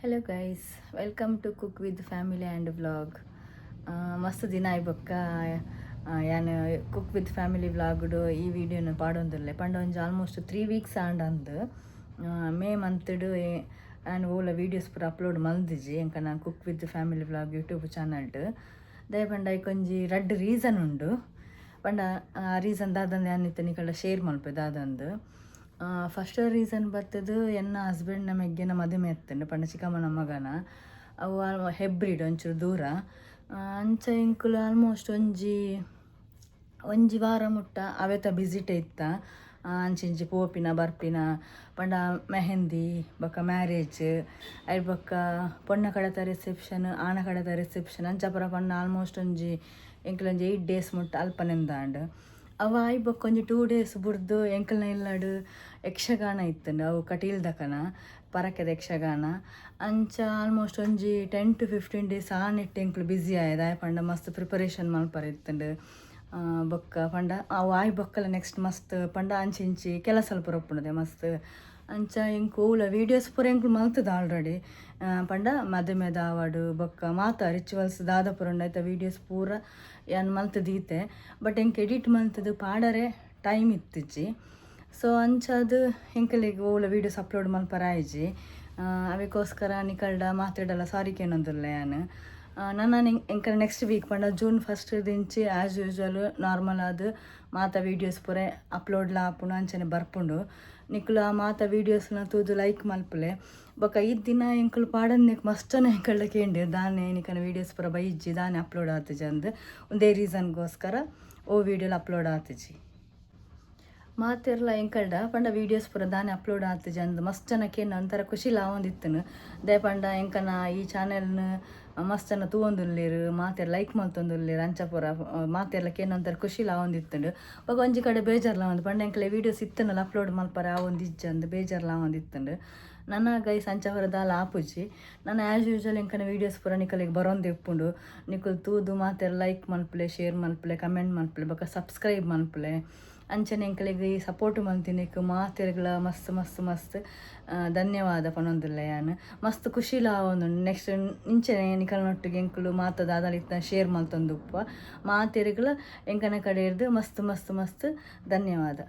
Hello guys, welcome to cook with family and vlog. ಮಸ್ತ್ ದಿನ ಆಯ್ಬಕ್ಕ ಯಾನು ಕುಕ್ ವಿತ್ ಫ್ಯಾಮಿಲಿ ವ್ಲಾಗ್ಡು ಈ ವಿಡಿಯೋನ ಪಾಡೊಂದುಲ್ಲೆ ಪಂಡ ಆಲ್ಮೋಸ್ಟ್ 3 ವೀಕ್ಸ್ ಅಂದು ಮೇ ಮಂತ್ಡು ಆ್ಯಂಡ್ ಓಲ ವೀಡಿಯೋಸ್ ಪೂರ ಅಪ್ಲೋಡ್ ಮಲ್ದಿಜಿ ಎಂಕ ನಾನು cook with family vlog YouTube ಚಾನಲ್ಡು ದಯಪಂಡ ಐಕೊಂಜಿ ರಡ್ಡ್ ರೀಸನ್ ಉಂಡು. ಪಂಡ ಆ ರೀಸನ್ ದಾದಂದು ಯಾನಿತ್ತು ನಿಕಲ್ಡ ಶೇರ್ ಮಲ್ಪೆ ದಾದಂದು. ಫಸ್ಟ್ ರೀಸನ್ ಬರ್ತದು ಎನ್ನ ಹಸ್ಬೆಂಡ್ ನಮಗೆನ ಮದುವೆ ಎತ್ತಂಡು ಪಂಡ ಚಿಕ್ಕಮ್ಮನ ಮಗನ ಅವು ಹೆಬ್ರಿಡ್ ಒಂಚೂರು ದೂರ ಅಂಚ ಇಂಕುಲು ಆಲ್ಮೋಸ್ಟ್ ಒಂಜಿ ವಾರ ಮುಟ್ಟ ಅವೆತ ವಿಸಿಟ್ ಇತ್ತ ಅಂಚಿಂಚಿ ಪೋಪಿನ ಬರ್ಪಿನ ಪಂಡ ಮೆಹಂದಿ ಬೊಕ್ಕ ಮ್ಯಾರೇಜ್ ಐಟ್ ಬೊಕ್ಕ ಪೊಣ್ಣ ಕಡೆತ ರಿಸೆಪ್ಷನ್ ಆಣ ಕಡೆತ ರಿಸೆಪ್ಷನ್ ಅಂಚಪುರ ಪಂಡ ಆಲ್ಮೋಸ್ಟ್ ಎಂಕಲೊಂಜಿ 8 days ಮುಟ್ಟ ಅಲ್ಪನೆಂದಾಂಡ್ ಅವ ಬೊಕ್ಕ ಒಂಜಿ 2 days ಬುಡ್ದು ಎಂಕಲ್ನ ಇಲ್ಲಾಡು ಯಕ್ಷಗಾನ ಇತ್ತಂಡು ಅವು ಕಟೀಲ್ದಕನ ಪರಕೆದ ಯಕ್ಷಗಾನ ಅಂಚ ಆಲ್ಮೋಸ್ಟ್ ಒಂಜಿ 10 to 15 days ಆ ನೆಟ್ಟು ಎಂಕುಲು ಬ್ಯುಸಿ ಆಯ್ದು ಪಂಡ ಮಸ್ತ್ ಪ್ರಿಪರೇಷನ್ ಮಲ್ಪರ ಇತ್ತಂಡು. ಬೊಕ್ಕ ಪಂಡ ಅವು ಬೊಕ್ಕಲ ನೆಕ್ಸ್ಟ್ ಮಸ್ತ್ ಪಂಡ ಅಂಚಿಂಚಿ ಕೆಲಸ ಪೂರ ಒಪ್ಪುಂಡದೆ ಮಸ್ತ್ ಅಂಚ ಇಂಕೂಲ ವೀಡಿಯೋಸ್ ಪೂರ ಎಂಕುಲು ಮಲ್ತದ ಆಲ್ರೆಡಿ ಪಂಡ ಮದುವೆ ದಾವಡು ಬೊಕ್ಕ ಮಾತ ರಿಚುವಲ್ಸ್ ದಾದ ಪೂರ ಉಂಡಾಯ್ತ ವೀಡಿಯೋಸ್ ಪೂರ ಯಾನ್ ಮಲ್ತದೀತೆ. ಬಟ್ ಎಂಕ್ ಎಡಿಟ್ ಮಲ್ತದು ಪಾಡರೆ ಟೈಮ್ ಇತ್ತಿಜ್ಜಿ. ಸೊ ಅಂಚದು ಎಂಕಲಿಗೆ ಓಲ ವೀಡಿಯೋಸ್ ಅಪ್ಲೋಡ್ ಮಲ್ಪರ ಆಯ್ಜಿ ಅವಕ್ಕೋಸ್ಕರ ನಿಕಲ್ಡ ಮಾತಾಡಲ್ಲ ಸಾರಿ ಕೇನೊಂದುಲ್ಲ ಯಾನು ನಾನು ಎಂಕಲ್ ನೆಕ್ಸ್ಟ್ ವೀಕ್ ಪಂಡ June 1st ದಿಂಚಿ ಆ್ಯಸ್ ಯೂಶ್ವಲ್ ನಾರ್ಮಲ್ ಅದು ಮಾತ ವೀಡಿಯೋಸ್ ಪೂರ ಅಪ್ಲೋಡ್ಲ ಆಪುಂಡು ಅಂಚನೆ ಬರ್ಪುಂಡು. ನಿಕುಲು ಆ ಮಾತ ವೀಡಿಯೋಸ್ನ ತೂದು ಲೈಕ್ ಮಲ್ಪಲೆ ಬೊಕ್ಕ ಈ ದಿನ ಎಂಕುಲು ಪಾಡನ್ ಮಸ್ತನ ಎಂಕಲ್ಡ ಕೇಂಡಿ ದಾನೆ ನಿಕನ ವೀಡಿಯೋಸ್ ಪೂರ ಬೈಜ್ಜಿ ದಾನೆ ಅಪ್ಲೋಡ್ ಆತಜಿ ಅಂದು ಒಂದೇ ರೀಸನ್ಗೋಸ್ಕರ ಓ ವೀಡಿಯೋಲಿ ಅಪ್ಲೋಡ್ ಆತಜಿ. ಮಾತೆರ್ಲ ಎಂಕಲ್ಡ ಪಂಡ ವೀಡಿಯೋಸ್ ಪೂರ ದಾನೆ ಅಪ್ಲೋಡ್ ಆತಜಿ ಅಂದು ಮಸ್ತ್ ಜನಕ್ಕೇನು ಒಂಥರ ಖುಷಿ ಲಾವೊಂದಿತ್ತನು ದೇ ಪಂಡ ಎಂಕನ ಈ ಚಾನೆಲ್ನ ಮಸ್ತ್ ಜನ ತೂವೊಂದುಲ್ಲೇರು ಮಾತೆರ್ ಲೈಕ್ ಮಲ್ತೊಂದುಲ್ಲೇರು ಅಂಚ ಪೂರ ಮಾತೆರ್ಲಕ್ಕೇನು ಒಂಥರ ಖುಷಿ ಲಾವೊಂದಿತ್ತಂಡು. ಅವಾಗ ಒಂಜಿ ಕಡೆ ಬೇಜಾರ್ಲ ಒಂದು ಪಂಡ ಎಂಕಲೆ ವೀಡಿಯೋಸ್ ಇತ್ತನಲ್ಲ ಅಪ್ಲೋಡ್ ಮಲ್ಪರ ಆ ಒಂದು ಇಜ್ಜ ಅಂದು ಬೇಜಾರ್ಲ ಒಂದಿತ್ತಂಡು. ನನ್ನ ಗೈಸ್ ಅಂಚ ಪೂರ ದಾಲ ಆಪುಜಿ ನಾನು ಆ್ಯಸ್ ಯೂಶ್ವಲ್ ಎಂಕನ ವೀಡಿಯೋಸ್ ಪೂರ ನಿಕಲಿಗೆ ಬರೋಂದು ಇಪ್ಪುಂಡು. ನಿಕುಲು ತೂದು ಮಾತೆರ್ ಲೈಕ್ ಮಲ್ಪಲೆ ಶೇರ್ ಮಲ್ಪಲೆ ಕಮೆಂಟ್ ಮಲ್ಪಲೆ ಬೊಕ್ಕ ಸಬ್ಸ್ಕ್ರೈಬ್ ಮಲ್ಪಲೆ ಅಂಚನೆ ಎಂಕಲಿಗೆ ಈ ಸಪೋರ್ಟ್ ಮಲ್ತಿನಿಕ್ ಮಾತೆರ್ಗಳ ಮಸ್ತ್ ಮಸ್ತ್ ಮಸ್ತ್ ಧನ್ಯವಾದ ಪನೊಂದುಲ್ಲ ಯಾನು ಮಸ್ತ್ ಖುಷಿಲ ಒಂದು ನೆಕ್ಸ್ಟ್ ಇಂಚನೆ ನಿಕಲ್ನೊಟ್ಟಿಗೆ ಎಂಕುಲು ಮಾತದ ಆದಲಿತ್ತ ಶೇರ್ ಮಲ್ತೊಂದು ಉಪ್ಪ ಮಾತೆರ್ಗಳ ಎಂಕನ ಕಡೆ ಇರ್ದು ಮಸ್ತ್ ಮಸ್ತ್ ಮಸ್ತ್ ಧನ್ಯವಾದ.